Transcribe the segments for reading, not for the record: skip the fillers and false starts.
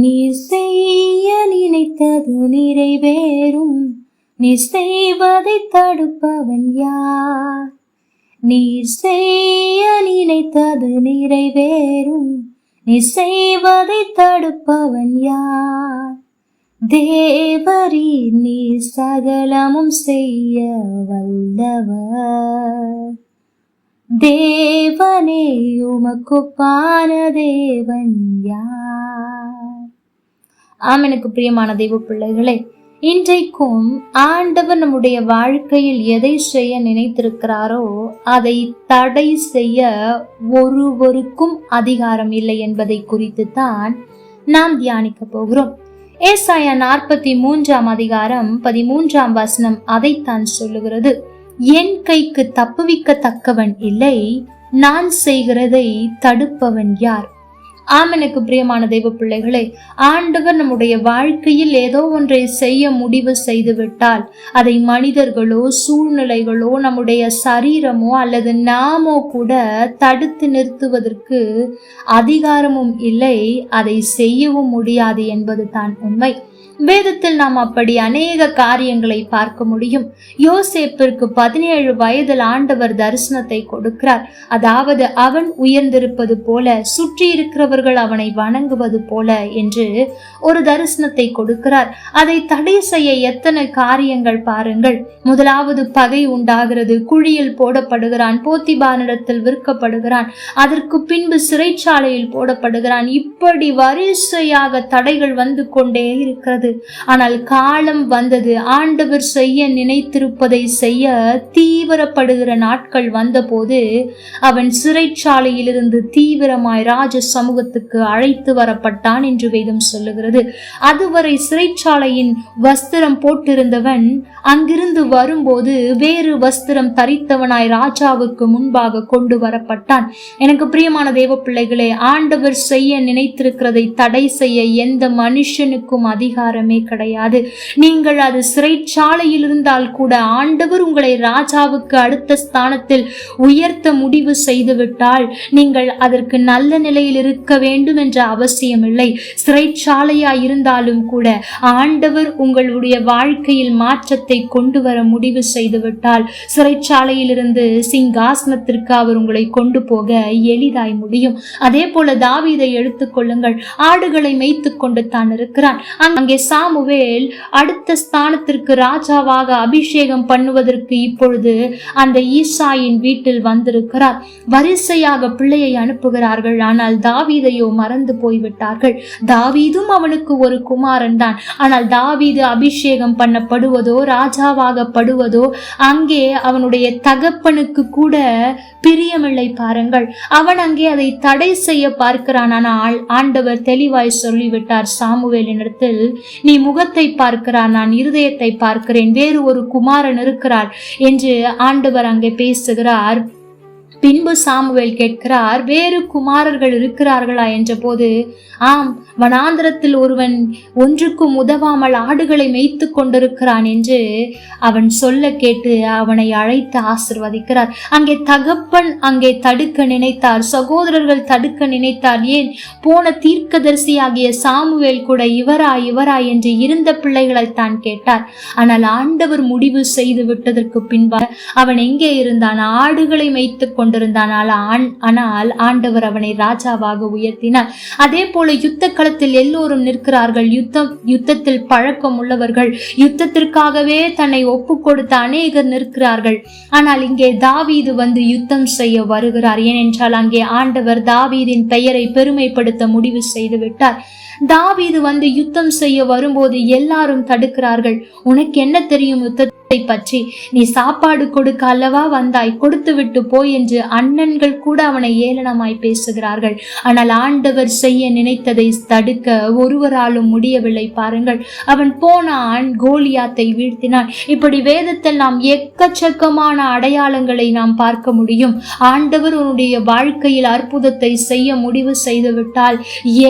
நீர் செய்ய நினைத்தது நிறைவேறும், நீர் செய்வதை தடுப்பவன் யார்? நீர் செய்ய நினைத்தது நிறைவேறும், நீர் செய்வதை தடுப்பவன் யார்? தேவரீர் நீர் சகலமும் செய்ய வல்லவர். தேவனே உமக்குப்பான தேவன் யார்? எனக்கு பிரியமான தெய்வ பிள்ளைகளே, இன்றைக்கும் ஆண்டவர் நம்முடைய வாழ்க்கையில் எதை செய்ய நினைத்திருக்கிறாரோ அதை தடை செய்ய ஒருவருக்கும் அதிகாரம் இல்லை என்பதை குறித்து தான் நாம் தியானிக்க போகிறோம். ஏசாயா 43 அதிகாரம் 13 வசனம் அதைத்தான் சொல்லுகிறது. என் கைக்கு தப்புவிக்கத்தக்கவன் இல்லை, நான் செய்கிறதை தடுப்பவன் யார்? எனக்கு பிரியமான தெய்வ பிள்ளைகளே, ஆண்டவர் நம்முடைய வாழ்க்கையில் ஏதோ ஒன்றை செய்ய முடிவு செய்து விட்டால் அதை மனிதர்களோ சூழ்நிலைகளோ நம்முடைய சரீரமோ அல்லது நாமோ கூட தடுத்து நிறுத்துவதற்கு அதிகாரமும் இல்லை, அதை செய்யவும் முடியாது என்பது தான் உண்மை. வேதத்தில் நாம் அப்படி அநேக காரியங்களை பார்க்க முடியும். யோசேப்பிற்கு 17 வயதில் ஆண்டவர் தரிசனத்தை கொடுக்கிறார். அதாவது அவன் உயர்ந்திருப்பது போல சுற்றி இருக்கிறவர்கள் அவனை வணங்குவது போல என்று ஒரு தரிசனத்தை கொடுக்கிறார். அதை தடை செய்ய எத்தனை காரியங்கள் பாருங்கள். முதலாவது பகை உண்டாகிறது, குழியில் போடப்படுகிறான், போத்திபானிடத்தில் விற்கப்படுகிறான், அதற்கு பின்பு சிறைச்சாலையில் போடப்படுகிறான். இப்படி வரிசையாக தடைகள் வந்து கொண்டே இருக்கிறது. ஆனால் காலம் வந்தது, ஆண்டவர் செய்ய நினைத்திருப்பதை செய்ய தீவிரப்படுகிற நாட்கள் வந்தபோது அவன் சிறைச்சாலையில் இருந்து தீவிரமாய் ராஜ சமூகத்துக்கு அழைத்து வரப்பட்டான் என்று வேதம் சொல்லுகிறது. அதுவரை சிறைச்சாலையின் வஸ்திரம் போட்டிருந்தவன் அங்கிருந்து வரும்போது வேறு வஸ்திரம் தரித்தவனாய் ராஜாவுக்கு முன்பாக கொண்டு வரப்பட்டான். எனக்கு பிரியமான தேவ பிள்ளைகளே, ஆண்டவர் செய்ய நினைத்திருக்கிறதை தடை செய்ய எந்த மனுஷனுக்கும் அதிகாரமே கிடையாது. நீங்கள் அது சிறைச்சாலையில் இருந்தால் கூட ஆண்டவர் உங்களை ராஜாவுக்கு அடுத்த ஸ்தானத்தில் உயர்த்த முடிவு செய்துவிட்டால் நீங்கள் அதற்கு நல்ல நிலையில் இருக்க வேண்டும் என்ற அவசியம் இல்லை. சிறைச்சாலையாய் இருந்தாலும் கூட ஆண்டவர் உங்களுடைய வாழ்க்கையில் மாற்றத்தை கொண்டு வர முடிவு செய்துவிட்டால் சிறைச்சாலையில் இருந்து சிங்காசனத்திற்கு அவர் உங்களை கொண்டு போக எளிதாய் முடியும். அதே போல தாவீதை எடுத்துக்கொள்ளுங்கள். ஆடுகளை மேய்த்து கொண்டு தான் இருக்கிறான். அங்கே சாமுவேல் அடுத்த ஸ்தானத்திற்கு ராஜாவாக அபிஷேகம் பண்ணுவதற்கு இப்பொழுது அந்த ஈசாயின் வீட்டில் வந்திருக்கிறார். வரிசையாக பிள்ளையை அனுப்புகிறார்கள். ஆனால் தாவீதையோ மறந்து போய்விட்டார்கள். தாவீதும் அவனுக்கு ஒரு குமாரன் தான். ஆனால் தாவீது அபிஷேகம் பண்ணப்படுவதோ ராஜாவாக படுவதோ அங்கே அவனுடைய தகப்பனுக்கு கூட பிரியமில்லை பாருங்கள். அவன் அங்கே அதை தடை செய்ய பார்க்கிறான். ஆனால் ஆண்டவர் தெளிவாய் சொல்லிவிட்டார் சாமுவேலினிடத்தில், நீ முகத்தை பார்க்கிறார், நான் இருதயத்தை பார்க்கிறேன், வேறு ஒரு குமாரன் இருக்கிறார் என்று ஆண்டவர் அங்கே பேசுகிறார். பின்பு சாமுவேல் கேட்கிறார், வேறு குமாரர்கள் இருக்கிறார்களா என்ற போது, ஆம், வனாந்திரத்தில் ஒருவன் ஒன்றுக்கும் உதவாமல் ஆடுகளை மேய்த்து கொண்டிருக்கிறான் என்று அவன் சொல்ல கேட்டு அவனை அழைத்து ஆசிர்வதிக்கிறார். அங்கே தகப்பன் அங்கே தடுக்க நினைத்தார், சகோதரர்கள் தடுக்க நினைத்தார். ஏன், போன தீர்க்கதரிசியாகிய சாமுவேல் கூட இவரா என்று இருந்த பிள்ளைகளை தான் கேட்டார். ஆனால் ஆண்டவர் முடிவு செய்து விட்டதற்கு பின்பாக அவன் எங்கே இருந்தான்? ஆடுகளை மேய்த்து கொண்டிருந்தான். ஆனால் ஆண்டவர் அவனை ராஜாவாக உயர்த்தினார். அதே போல யுத்த களத்தில் எல்லோரும் நிற்கிறார்கள். யுத்தத்தில் பழக்கம் உள்ளவர்கள், யுத்தத்திற்காகவே தன்னை ஒப்பு கொடுத்த அநேகர் நிற்கிறார்கள். ஆனால் இங்கே தாவீது வந்து யுத்தம் செய்ய வருகிறார். ஏனென்றால் அங்கே ஆண்டவர் தாவீதின் பெயரை பெருமைப்படுத்த முடிவு செய்து விட்டார். தாவீது வந்து யுத்தம் செய்ய வரும்போது எல்லாரும் தடுக்கிறார்கள். உனக்கு என்ன தெரியும் யுத்தத்தை பற்றி? நீ சாப்பாடு கொடுக்க அல்லவா வந்தாய், கொடுத்து விட்டு போய் என்று அண்ணன்கள் கூட அவனை ஏளனமாய் பேசுகிறார்கள். ஆனால் ஆண்டவர் செய்ய நினைத்ததை தடுக்க ஒருவராலும் முடியவில்லை பாருங்கள். அவன் போனான், கோலியாத்தை வீழ்த்தினான். இப்படி வேதத்தில் நாம் எக்கச்சக்கமான அடையாளங்களை நாம் பார்க்க முடியும். ஆண்டவர் உன்னுடைய வாழ்க்கையில் அற்புதத்தை செய்ய முடிவு செய்துவிட்டால்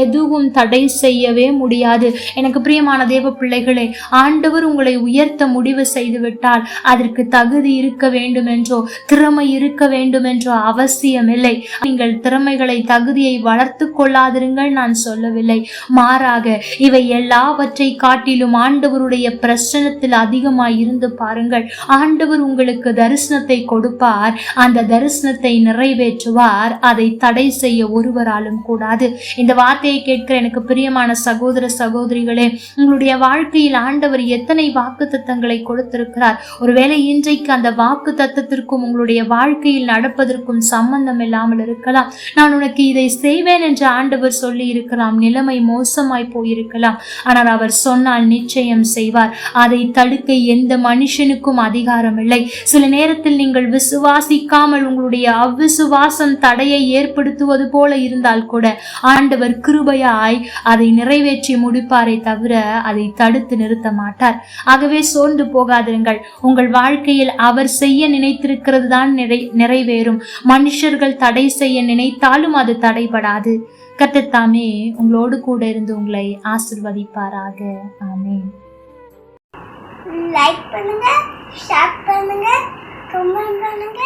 எதுவும் தடை செய்யவே முடியாது. எனக்கு பிரியமான தேவ பிள்ளைகளே, ஆண்டவர் உங்களை உயர்த்த முடிவு செய்து விட்டால் அதற்கு தகுதி இருக்க வேண்டும் என்றோ திறமை இருக்க வேண்டும் என்றோ அவசியமில்லை. நீங்கள் திறமைகளை தகுதியை வளர்த்து கொள்ளாதிருங்கள் நான் சொல்லவில்லை. மாறாக இவை எல்லாவற்றை காட்டிலும் ஆண்டவருடைய பிரசன்னத்தில் அதிகமாய் இருந்து பாருங்கள். ஆண்டவர் உங்களுக்கு தரிசனத்தை கொடுப்பார், அந்த தரிசனத்தை நிறைவேற்றுவார். அதை தடை செய்ய ஒருவராலும் கூடாது. இந்த வார்த்தையை கேட்கிற எனக்கு பிரியமான சகோதர சகோதரிகளே, உங்களுடைய வாழ்க்கையில் ஆண்டவர் எத்தனை வாக்கு தத்தங்களை கொடுத்திருக்கிறார். ஒருவேளை இன்றைக்கு அந்த வாக்கு தத்தத்திற்கும் உங்களுடைய வாழ்க்கையில் நடப்பதற்கும் சம்பந்தம் இல்லாமல் இருக்கலாம். நான் உனக்கு இதை செய்வேன் என்று ஆண்டவர் சொல்லி இருக்கலாம். நிலைமை மோசமாய் போயிருக்கலாம். ஆனால் அவர் சொன்னால் நிச்சயம் செய்வார். அதை தடுக்க எந்த மனுஷனுக்கும் அதிகாரம் இல்லை. சில நேரத்தில் நீங்கள் விசுவாசிக்காமல் உங்களுடைய அவ்விசுவாசம் தடையை ஏற்படுத்துவது போல இருந்தால் கூட ஆண்டவர் கிருபையாய் அதை நிறைவேற்றி முடிப்பாரை தவிர அதை தடுத்து நிறுத்த மாட்டார். ஆகவே சோர்ந்து போகாதிருங்கள். உங்கள் வாழ்க்கையில் அவர் செய்ய நினைத்திருக்கிறது தான் நிறைவேறும். மனுஷர்கள் தடை செய்ய நினைத்தாலும் அது தடைபடாது. கர்த்தர் தாமே உங்களோடு கூட இருந்து உங்களை ஆசீர்வதிப்பாராக. ஆமென். லைக் பண்ணுங்க, ஷேர் பண்ணுங்க, கமெண்ட் பண்ணுங்க.